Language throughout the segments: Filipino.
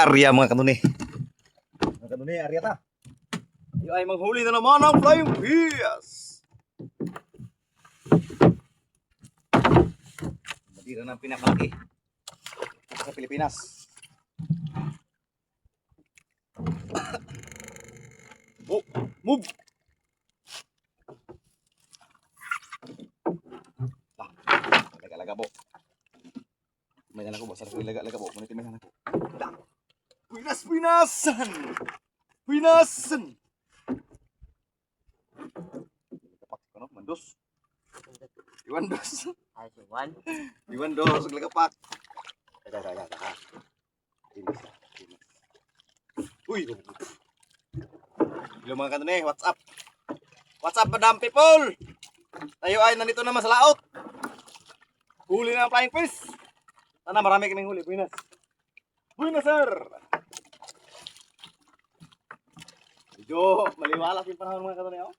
area mga kanuni. Mga kanuni, area ta. Tayo ay manghuli na naman ng flying fish. Madira ng pinakalaki sa Pilipinas. Oh, move! Laga-laga po. May nalang ko ba? Sarap laga-laga po. Munit may nalang ko. Pinas-pinasan! Pinasan! Kapak ko no? Mandos. Iwan dos. Ay, Iwan. Iwan dos. Lagapak. Uy! Hello mga kanone, what's up? What's up madam people? Tayo ay nandito naman sa laot. Huli na ang flying fish. Sana marami kaming huli. Buenas. Buenas sir. Medyo maliwalas yung panahon mga kanone. Oh.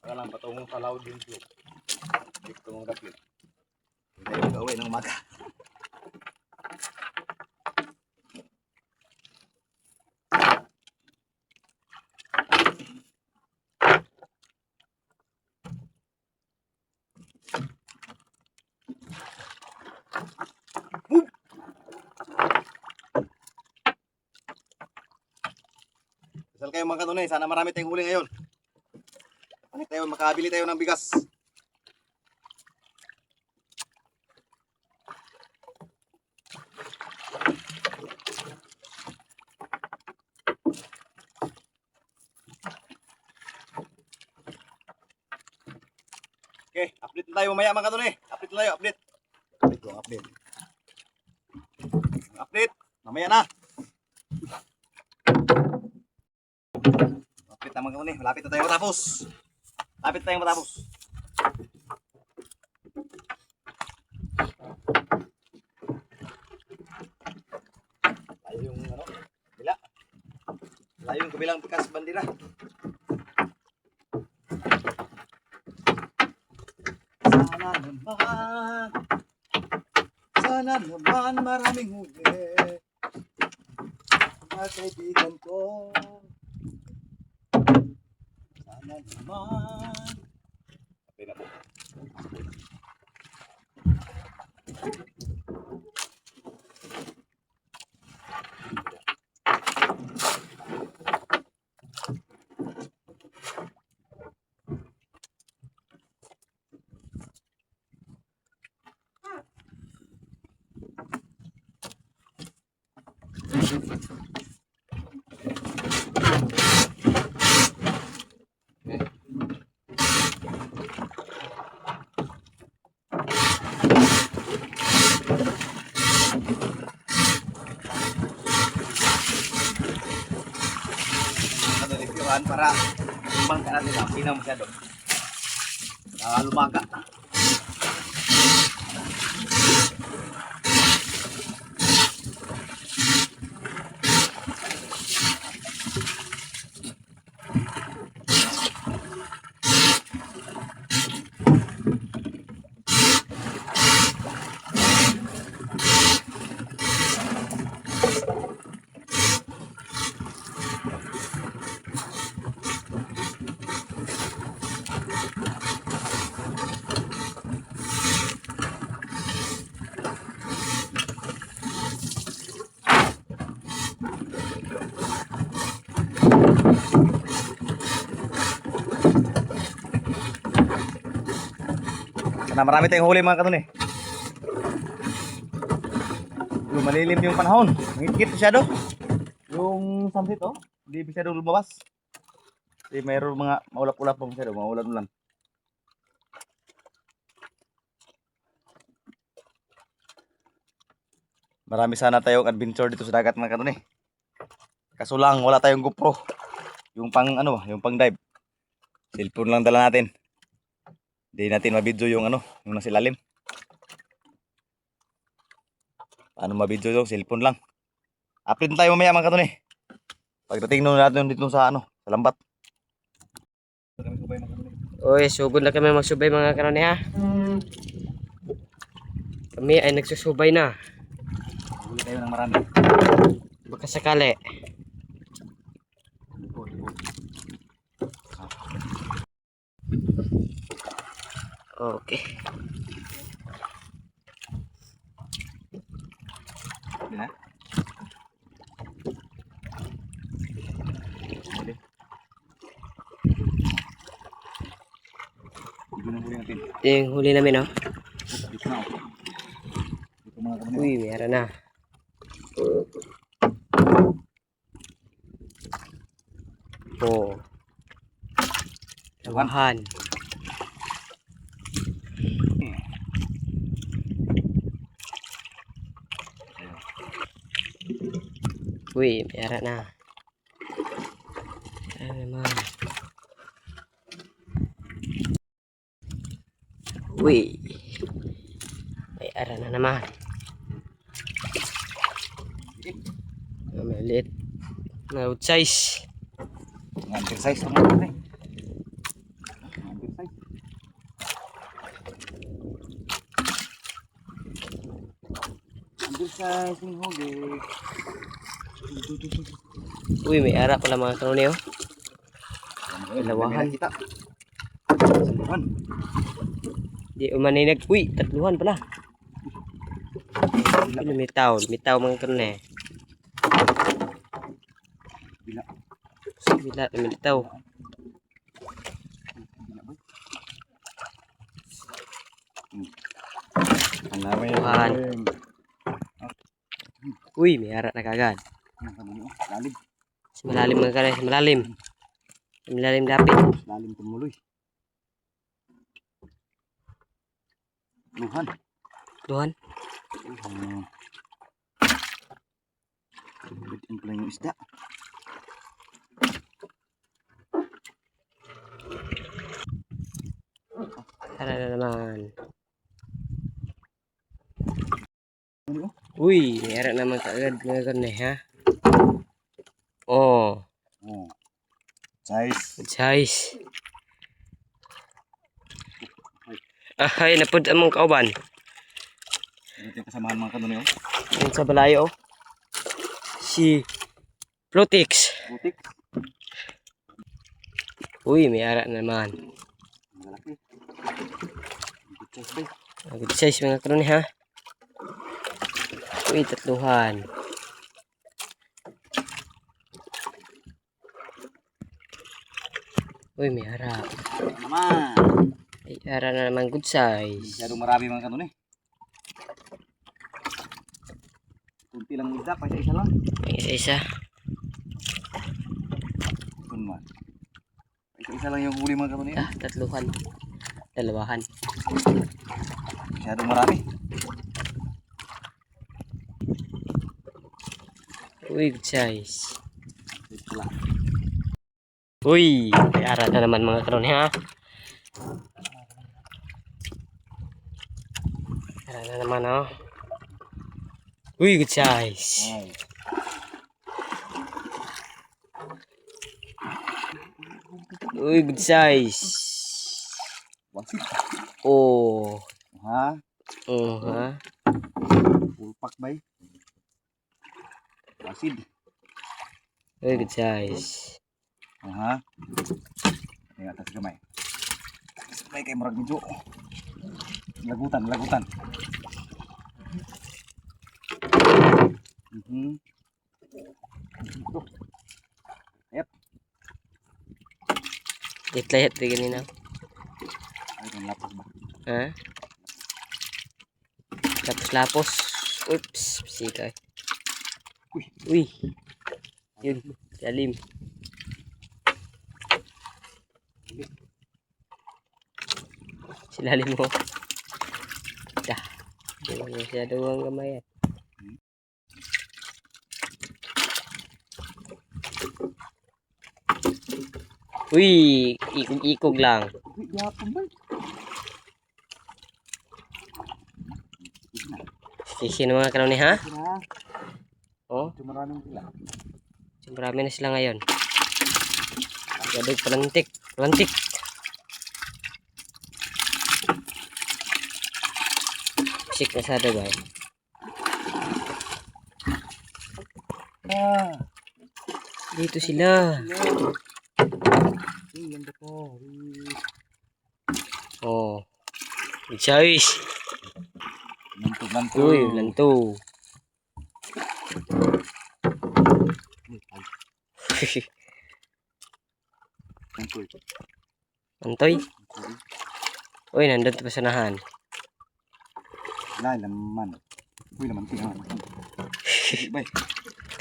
Wala lang patungong sa laot din siya. Dito mong kapit. Hindi tayo gawin ng umaga. Kasal kayo mga kanunay, sana marami tayong huli ngayon. Makabili tayo ng bigas. Okay, update na tayo mamaya mga kanunay. Update na tayo, update. Update. Update, mamaya na. Update na mga kanunay, malapit na tayo matapos. Lapit tayong matapos. Layo yung ano, bila. Layo yung kabilang bekas bandila. Sana naman maraming huli. Mga kaibigan ko. Sana naman. Okay na po. Para lumbang ka natin lang, hindi na masyado lumaga. Na marami tayong huli mga kanun eh. Yung malilim yung panahon. Ngikit masyado. Yung sunset oh. Hindi masyado lumabas. Kasi mayroon mga maulap-ulap pa masyado. Maulan-ulan. Marami sana tayong adventure dito sa dagat mga kanun eh. Kaso lang wala tayong GoPro. Yung pang ano, yung pang dive. Cellphone lang dala natin. Hindi natin mabidyo yung ano, yung nasa ilalim. Paano mabidyo yung cellphone lang. Update tayo mamaya mga kanun eh. Pagdating nung natin dito sa ano, sa lambat. Kami subay mga kanuni. Uy, sugod na kami magsubay mga kanoni ha. Kami ay nagsusubay na. Huli tayo ng marami. Baka sakali. Okay. Huli na. Huli. Dito na huli natin. Ito yung huli namin oh. Dito na. Dito mga kanuni. Uy, meron na. Oh. Lawahan. Uy, meron na. Ano naman. Uy. May ara na naman. Maliit. Good size. Ngantir size mga kanuni. Ngantir size. Ngantir size ng huli. Uy, may ara pala mga kanoni oh. Dalawahan. Kita. Dalawahan. Di umaninag. Uy, tatluhan pala. Lumitaw. Lumitaw mga kanoni. Bila. Bila, lumitaw. Ang lamay Tuhan. Uy, may ara na kagad. Lalim. Sa malalim mga kanoni. Sa malalim. Sa malalim dapit. Lalim tumuloy. Luhan. Tuhan. Bitin pala yung isda. Ara na naman. Uy, may ara naman kagad mga kanoni ha. Oh. Oh. Size. Good size. Ay, napod among kauban. Ito yung kasamahan mga kanuni. Yan sa balayo. Si Plotix. Butik. Uy, may ara naman. Malaki. Good size ba? Good size mga kanoni ha. Uy, tatluhan. Uy, may ara. Naman. May ara na naman good size. Masyadong marami mga kanuni. Kunti lang isda, pa isa lang. May isa-isa. Kunman. Isa lang yung huli mga kanuni. Ah, tatluhan. Dalawahan. Masyadong marami. Uy, good size. Ito lang. Uy, may ara na naman mga kanoni ha. Ara na naman oh. Uy, good size. Ay. Uy, good size. Wasit. Oh. Ha? Oh, ha? Pulpak bay. Wasid. Uy, good size. Ha? Ay atas gamay. Atas gamay kay murag medyo. Lagutan, lagutan. Ito. Ayat. Layat-layat di ganina. Ay, ang lapos ba? Ha? Lapos-lapos. Oops, sikay. Uy. Uy. Yun, lalim. Silalim mo. Dah. Hindi mo masyado ang gamay yan. Uy, ikog-ikog lang. Uy, yapon ba? Sisi na mga kanoni ha? Sira. Oh, Ito maraming sila. marami na sila ngayon. Gadog palantik. Palantik. Sik na sa dagay. Ah, Dito sila. yung ganda ka. Oh. Good size. Lanto. Uy, lanto. Antoy. Uy, nandun pa sa nahan. Lai laman. Uy, laman tingnan. Bay.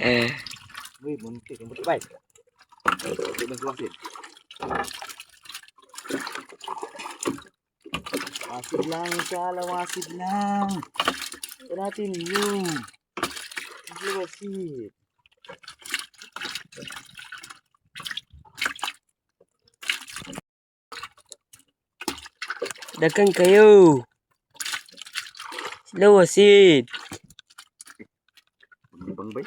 Eh, Uy, muntik. Muntik, bay. Muntik bang wasit. Wasit lang, kala wasit lang. Ito natin yung wasit. dagang kayo. Sila wasit. Bang bay.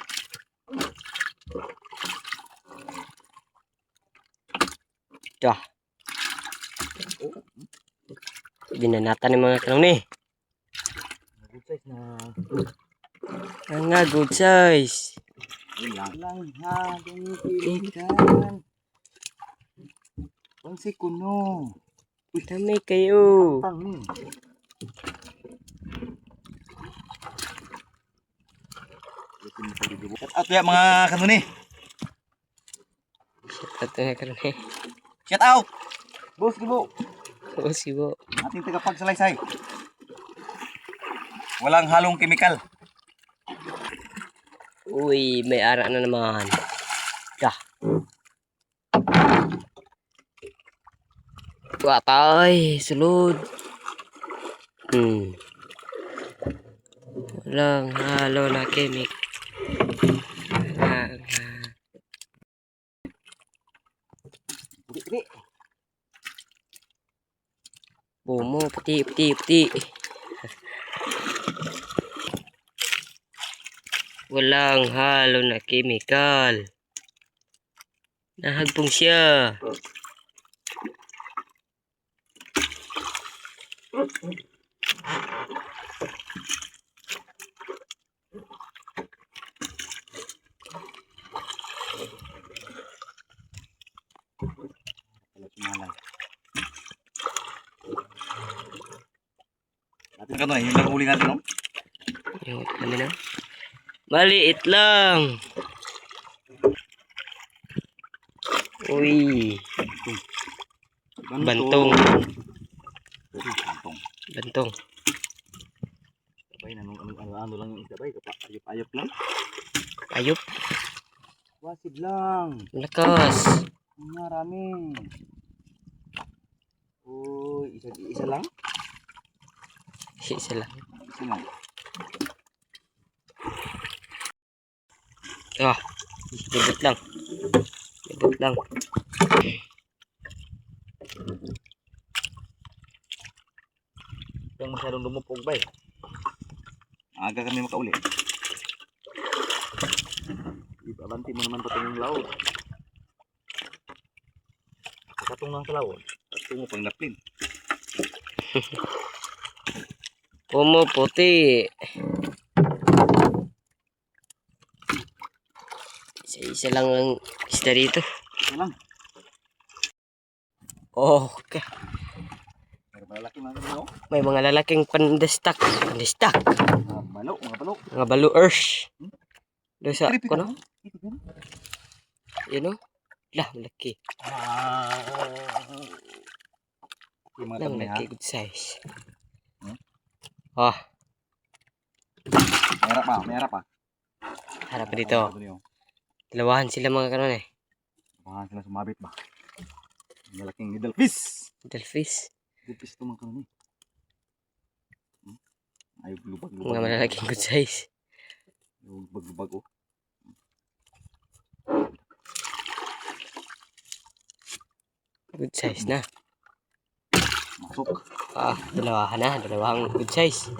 Dah. Binanatan ng mga kanong ni. Good size na. Ang nga, good size. Yun lang ha, dumipilitan. Pansi kuno. Dami kayo. Pang ni. Shout out ya mga kanuni. At nga kanong ni. Shout out. Boss Gibo. Oh, sibo. Ating tagapagsalaysay. Walang halong kemikal. Uy, may ara na naman. Dah. Watay, sulod. Walang halo na chemic. Pudi. Bumo, puti. Walang halo na chemical. Nahagpong siya. Ating kanuni, yung nahuli natin no? Yung kami na. Maliit lang. Uy, bantong. Bantong. Bay, ano lang yung isda bay, ayop lang. Ayop, Wasid lang. lakas. Marami. Uy, isa lang? Isa lang. Isa lang. Ah, libot lang. Libot lang. Yung masyadong lumupog bay. Aga kami makauli. Ibabanti mo naman patong yung laod. Katong lang sa laod. Katong mo pang naplin. Pumo, puti. Isa lang ang isda dito. Isa lang. Oh, okay. Pero malaki mga kanino. May mga lalaking pandestak. Pandestak. Mga balo. Mga baluers. Doon sa, Creepy kuno? ka. Ito ka. Yun o. Lah, malaki. Yung mga Lang, tanong ha. malaki. Good size. Hmm? Oh, Mayarap pa. harap pa dito. Dalawahan sila mga kanon eh. Baka sila sumabit ba? Malaking middle fish. Delfish. Middle fish ito mga kanini. Ay, lubag. Mga malalaking good size. Lubag oh. Good size na. Masok. Ah, dalawahan na. Dalawang good size.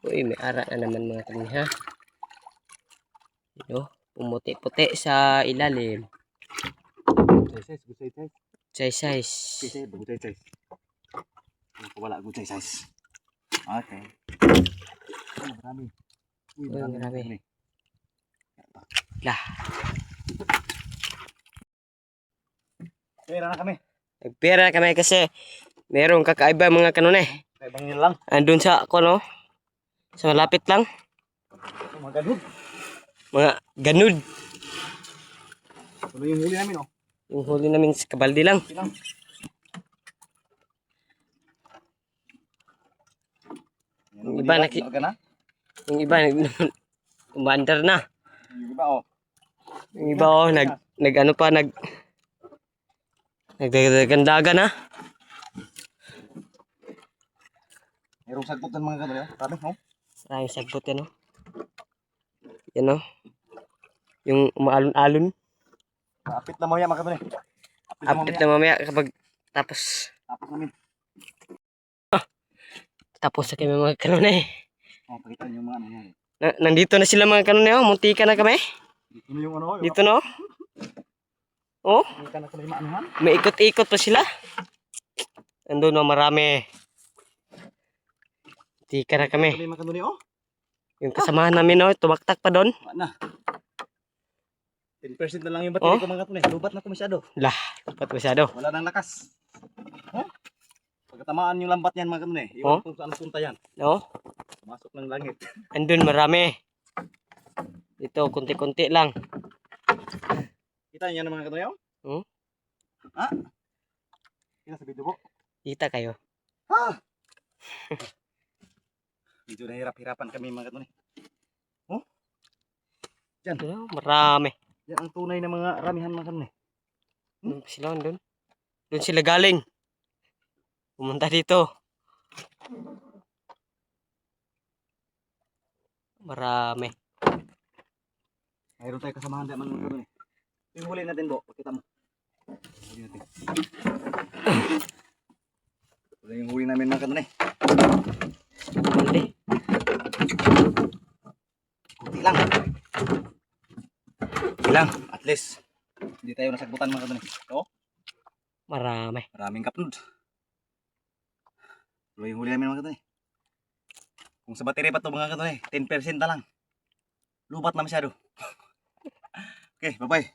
Uy, may ara na naman mga kanon ha. Yun o. Pumuti-puti sa ilalim. Good size. Size size. Good size. Wala good size. Okay. Marami. Uy, Uy, marami. marami. Lah, Pera na kami. nagpera kami kasi merong kakaiba mga kanone. Kaya bang yun lang. Andun sa ako no. Sa malapit lang. Mga ganun. Mga ganud. Tuloy yung huli namin, oh. Yung huli namin sa kabaldi lang. Okay lang. Yung iba Ka na? yung iba umandar na. Yung iba, oh. Yung iba oh nag ano pa nagdagandaga na. Mayroong sagpot ng mga ganun, oh. Sabi, oh. Maraming sagbot yan oh. Yan oh. Yung umaalon-alon. Apit na mo yan, mga ganun, eh. Apit na mamaya kapag tapos Tapos namin. tapos na kami mga kanone. Oh, pakita niyo yung mga ano yan. Nandito na sila mga kanone oh. Muntika na kami. Dito na yung ano, yung Dito no. Oh, Dito na sila yung maanuhan. may ikot-ikot pa sila. Andun no, marami. Muntika na kami. Ito na yung mga ganun, oh. Yung kasamahan namin no, tumaktak pa doon. Wala na. 10% na lang yung battery Oh? ko, mga ganun, eh. Lubat na ito masyado. Lah, dapat masyado. Wala nang lakas. Oh? Pagkatamaan yung lambat niyan, mga ganun, eh. Oh? Iwan kung saan punta yan. No? Masok ng langit. Andun marami. Dito, kunti-kunti lang. Kita niyo yan, mga ganun, oh? Hmm? Ha? Kita sa video po. Kita kayo. Ha? Medyo nahirap-hirapan kami, mga ganun, eh. Oh? Diyan. Ano, marami. Yan ang tunay na mga ramihan, mga ganun, eh. Doon sila, doon. Doon sila galing. Pumunta dito. Marami. Mayroon tayo kasamahan dyan, mga ganun, eh. Yung huli natin, Bo. Pakita mo. Huli natin. Ito yung huli namin, mga ganun, eh. Hindi. Kunti lang. Kunti lang. At least, hindi tayo nasagbutan, mga ganun, eh. Ito, Marami. maraming kapnod. Ito yung huli namin, mga ganun, eh. Kung sa battery pa ito, mga ganun, eh. 10% na lang. Lubat na masyado. Okay, bye-bye.